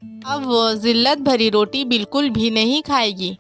अब वो जिल्लत भरी रोटी बिल्कुल भी नहीं खाएगी।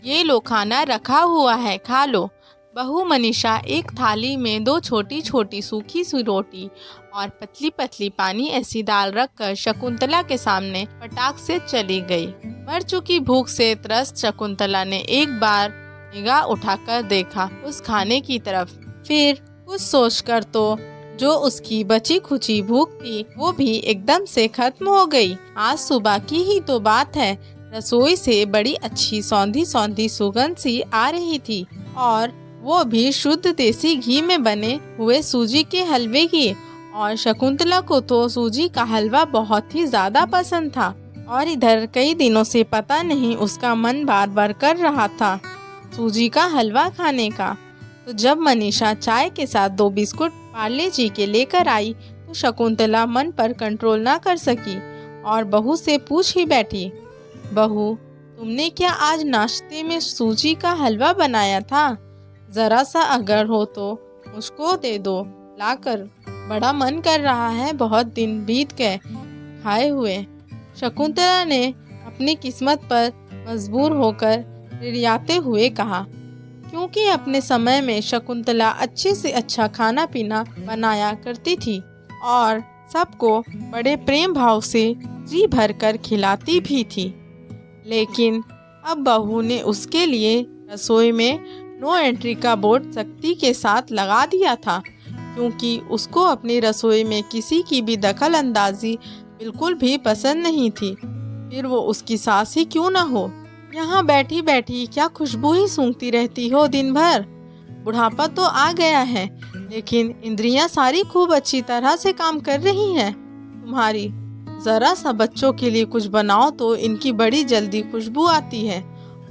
ये लो, खाना रखा हुआ है, खा लो। बहू मनीषा एक थाली में 2 छोटी छोटी सूखी सी रोटी और पतली पतली पानी ऐसी दाल रखकर शकुंतला के सामने पटाख से चली गई। मर चुकी भूख से त्रस्त शकुंतला ने एक बार निगाह उठाकर देखा उस खाने की तरफ। फिर कुछ सोचकर तो जो उसकी बची खुची भूख थी वो भी एकदम से खत्म हो गई। आज सुबह की ही तो बात है, रसोई से बड़ी अच्छी सौंधी सौंधी सुगंध सी आ रही थी, और वो भी शुद्ध देसी घी में बने हुए सूजी के हलवे की। और शकुंतला को तो सूजी का हलवा बहुत ही ज्यादा पसंद था, और इधर कई दिनों से पता नहीं उसका मन बार बार कर रहा था सूजी का हलवा खाने का। तो जब मनीषा चाय के साथ 2 बिस्कुट पार्ले जी के लेकर आई तो शकुंतला मन पर कंट्रोल ना कर सकी और बहू से पूछ ही बैठी, बहू, तुमने क्या आज नाश्ते में सूजी का हलवा बनाया था? जरा सा अगर हो तो मुझको दे दो लाकर, बड़ा मन कर रहा है, बहुत दिन बीत गए खाए हुए। शकुंतला ने अपनी किस्मत पर मजबूर होकर रिरियाते हुए कहा, क्योंकि अपने समय में शकुंतला अच्छे से अच्छा खाना पीना बनाया करती थी और सबको बड़े प्रेम भाव से जी भर कर खिलाती भी थी। लेकिन अब बहू ने उसके लिए रसोई में नो एंट्री का बोर्ड सख्ती के साथ लगा दिया था, क्योंकि उसको अपनी रसोई में किसी की भी दखल अंदाजी बिल्कुल भी पसंद नहीं थी। फिर वो उसकी सास ही क्यों ना हो। यहाँ बैठी बैठी क्या खुशबू ही सूंघती रहती हो दिन भर। बुढ़ापा तो आ गया है, लेकिन इंद्रियां सारी खूब अच्छी तरह से काम कर रही हैं तुम्हारी। जरा सा बच्चों के लिए कुछ बनाओ तो इनकी बड़ी जल्दी खुशबू आती है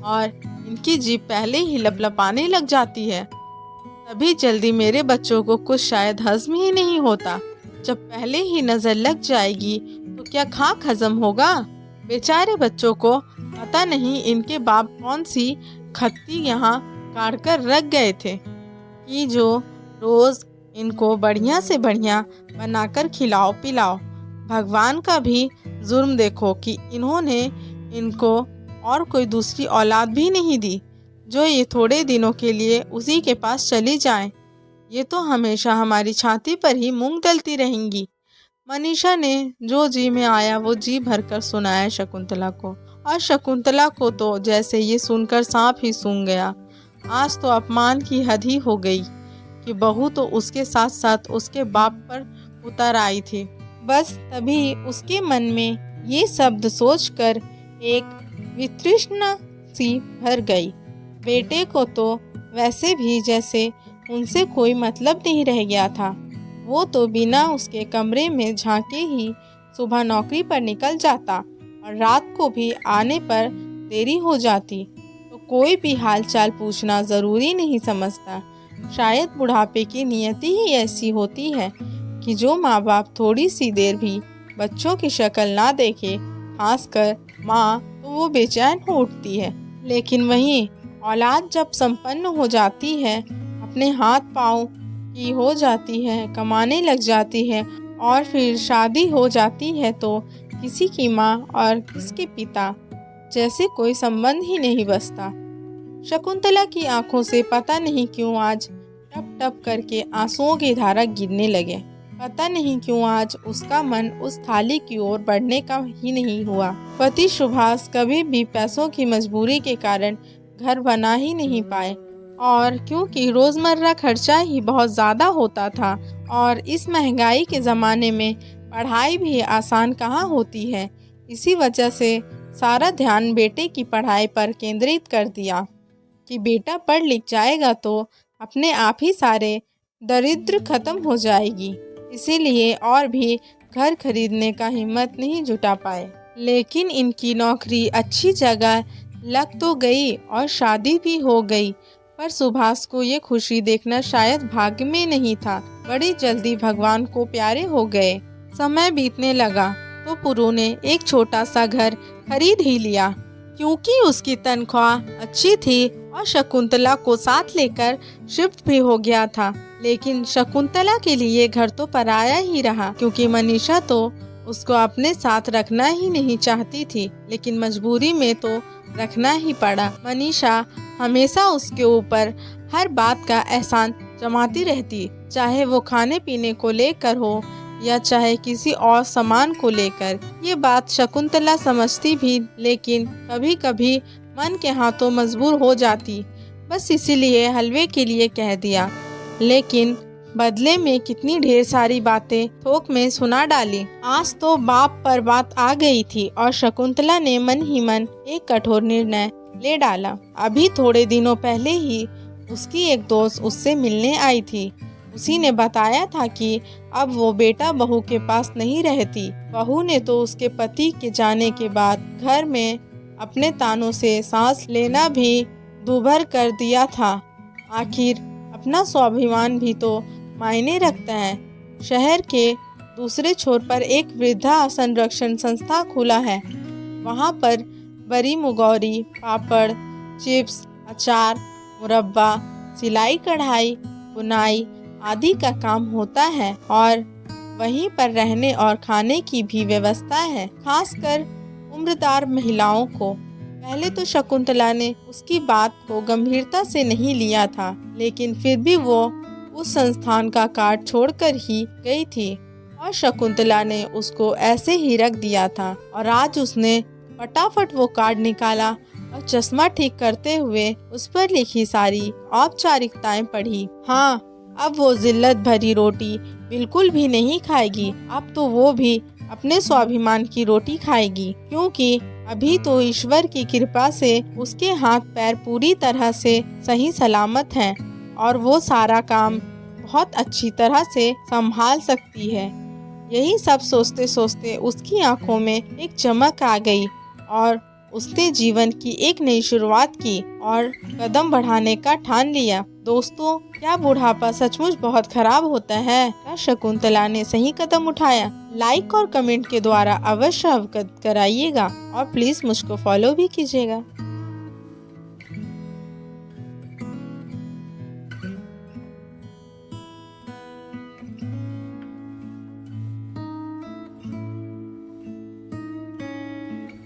और इनकी जीभ पहले ही लपलपाने लग जाती है। तभी जल्दी मेरे बच्चों को कुछ शायद हजम ही नहीं होता। जब पहले ही नजर लग जाएगी तो क्या खाक हजम होगा। बेचारे बच्चों को पता नहीं इनके बाप कौन सी खत्ती यहाँ काट कर रख गए थे कि जो रोज इनको बढ़िया से बढ़िया बनाकर खिलाओ पिलाओ। भगवान का भी जुर्म देखो कि इन्होंने इनको और कोई दूसरी औलाद भी नहीं दी जो ये थोड़े दिनों के लिए उसी के पास चली जाएं। ये तो हमेशा हमारी छाती पर ही मूंग दलती रहेंगी। मनीषा ने जो जी में आया वो जी भरकर सुनाया शकुंतला को, और शकुंतला को तो जैसे ये सुनकर सांप ही सूंघ गया। आज तो अपमान की हद ही हो गई कि बहू तो उसके साथ साथ उसके बाप पर उतर आई थी। बस तभी उसके मन में ये शब्द सोचकर एक वितृष्णा सी भर गई। बेटे को तो वैसे भी जैसे उनसे कोई मतलब नहीं रह गया था। वो तो बिना उसके कमरे में झांके ही सुबह नौकरी पर निकल जाता और रात को भी आने पर देरी हो जाती तो कोई भी हालचाल पूछना ज़रूरी नहीं समझता। शायद बुढ़ापे की नियति ही ऐसी होती है कि जो माँ बाप थोड़ी सी देर भी बच्चों की शक्ल ना देखे, खासकर माँ, तो वो बेचैन हो उठती है। लेकिन वहीं औलाद जब संपन्न हो जाती है, अपने हाथ पाँव की हो जाती है, कमाने लग जाती है और फिर शादी हो जाती है तो किसी की माँ और किसके पिता जैसे कोई संबंध ही नहीं बचता। शकुंतला की आंखों से पता नहीं क्यों आज टप टप करके आंसुओं की धारा गिरने लगे। पता नहीं क्यों आज उसका मन उस थाली की ओर बढ़ने का ही नहीं हुआ। पति सुभाष कभी भी पैसों की मजबूरी के कारण घर बना ही नहीं पाए, और क्योंकि रोजमर्रा खर्चा ही बहुत ज़्यादा होता था और इस महंगाई के ज़माने में पढ़ाई भी आसान कहाँ होती है, इसी वजह से सारा ध्यान बेटे की पढ़ाई पर केंद्रित कर दिया कि बेटा पढ़ लिख जाएगा तो अपने आप ही सारे दरिद्र खत्म हो जाएगी। इसीलिए और भी घर खरीदने का हिम्मत नहीं जुटा पाए। लेकिन इनकी नौकरी अच्छी जगह लग तो गई और शादी भी हो गई, पर सुभाष को ये खुशी देखना शायद भाग्य में नहीं था। बड़ी जल्दी भगवान को प्यारे हो गए। समय बीतने लगा तो पुरु ने एक छोटा सा घर खरीद ही लिया, क्योंकि उसकी तनख्वाह अच्छी थी और शकुंतला को साथ लेकर शिफ्ट भी हो गया था। लेकिन शकुंतला के लिए घर तो पराया ही रहा, क्योंकि मनीषा तो उसको अपने साथ रखना ही नहीं चाहती थी, लेकिन मजबूरी में तो रखना ही पड़ा। मनीषा हमेशा उसके ऊपर हर बात का एहसान जमाती रहती, चाहे वो खाने पीने को लेकर हो या चाहे किसी और सामान को लेकर। ये बात शकुंतला समझती भी, लेकिन कभी कभी मन के हाथों मजबूर हो जाती। बस इसीलिए हलवे के लिए कह दिया, लेकिन बदले में कितनी ढेर सारी बातें थोक में सुना डाली। आज तो बाप पर बात आ गई थी और शकुंतला ने मन ही मन एक कठोर निर्णय ले डाला। अभी थोड़े दिनों पहले ही उसकी एक दोस्त उससे मिलने आई थी। उसी ने बताया था कि अब वो बेटा बहू के पास नहीं रहती। बहू ने तो उसके पति के जाने के बाद घर में अपने तानों से सांस लेना भी दूभर कर दिया था। आखिर अपना स्वाभिमान भी तो मायने रखता है। शहर के दूसरे छोर पर एक वृद्धा संरक्षण संस्था खुला है। वहाँ पर बड़ी मुगौरी, पापड़, चिप्स, अचार, मुरब्बा, सिलाई कढ़ाई, बुनाई आदि का काम होता है और वहीं पर रहने और खाने की भी व्यवस्था है, खासकर उम्रदार महिलाओं को। पहले तो शकुंतला ने उसकी बात को गंभीरता से नहीं लिया था, लेकिन फिर भी वो उस संस्थान का कार्ड छोड़कर ही गई थी और शकुंतला ने उसको ऐसे ही रख दिया था। और आज उसने फटाफट वो कार्ड निकाला और चश्मा ठीक करते हुए उस पर लिखी सारी औपचारिकताएं पढ़ी। हाँ, अब वो जिल्लत भरी रोटी बिल्कुल भी नहीं खाएगी। अब तो वो भी अपने स्वाभिमान की रोटी खाएगी, क्योंकि अभी तो ईश्वर की कृपा से उसके हाथ पैर पूरी तरह से सही सलामत हैं और वो सारा काम बहुत अच्छी तरह से संभाल सकती है। यही सब सोचते सोचते उसकी आंखों में एक चमक आ गई और उसने जीवन की एक नई शुरुआत की और कदम बढ़ाने का ठान लिया। दोस्तों, क्या बुढ़ापा सचमुच बहुत खराब होता है? क्या शकुंतला ने सही कदम उठाया? लाइक और कमेंट के द्वारा अवश्य अवगत कराइएगा और प्लीज मुझको फॉलो भी कीजिएगा।